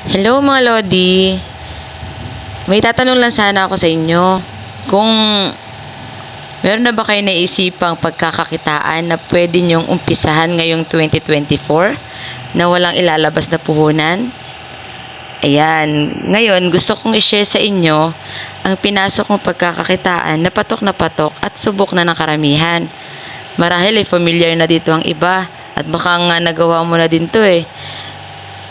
Hello mga Lodi. May tatanong lang sana ako sa inyo. Kung meron na ba kayo naisipang pagkakakitaan na pwede nyong umpisahan ngayong 2024 na walang ilalabas na puhunan? Ayan, ngayon gusto kong i-share sa inyo ang pinasok kong pagkakakitaan na patok at subok na ng karamihan. Marahil familiar na dito ang iba at baka nga nagawa mo na din to eh.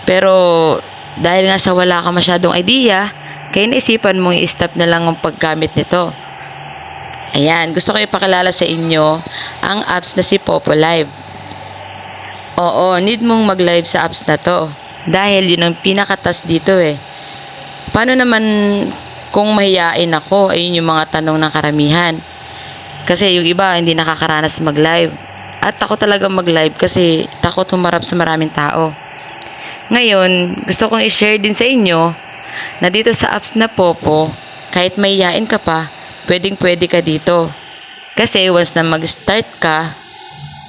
Pero dahil nga sa wala ka masyadong idea, kaya naisipan mong i-stop na lang ang paggamit nito. Ayan, gusto ko ipakilala sa inyo ang apps na si Popo Live. Oo, need mong mag-live sa apps na to. Dahil yun ang pinakatas dito eh. Paano naman kung mahiyain ako? Ayun yung mga tanong ng karamihan. Kasi yung iba hindi nakakaranas mag-live. At takot talaga mag-live kasi takot humarap sa maraming tao. Ngayon, gusto kong i-share din sa inyo na dito sa apps na Popo, kahit mahiyain ka pa, pwedeng-pwede ka dito. Kasi once na mag-start ka,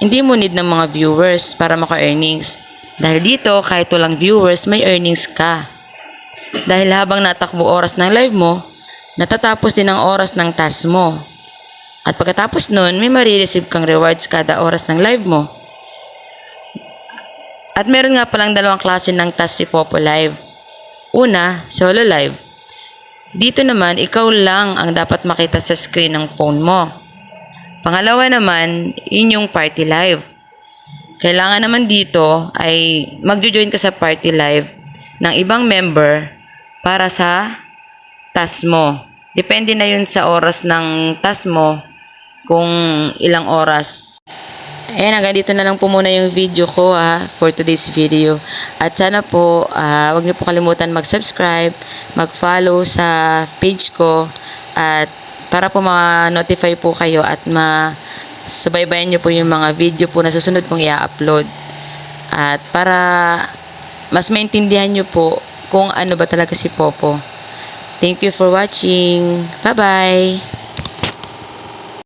hindi mo need ng mga viewers para maka-earnings. Dahil dito, kahit walang viewers, may earnings ka. Dahil habang natakbo oras ng live mo, natatapos din ang oras ng task mo. At pagkatapos nun, may marireceive kang rewards kada oras ng live mo. At meron nga palang dalawang klase ng task si Popo Live. Una, solo live. Dito naman, ikaw lang ang dapat makita sa screen ng phone mo. Pangalawa naman, yun yung party live. Kailangan naman dito ay magjo-join ka sa party live ng ibang member para sa task mo. Depende na yun sa oras ng task mo kung ilang oras. Ayan, hanggang dito na lang po muna yung video ko for today's video. At sana po, wag niyo po kalimutan mag-subscribe, mag-follow sa page ko, at para po ma-notify po kayo at subaybayan niyo po yung mga video po na susunod kong i-upload. At para mas maintindihan niyo po kung ano ba talaga si Popo. Thank you for watching. Bye-bye!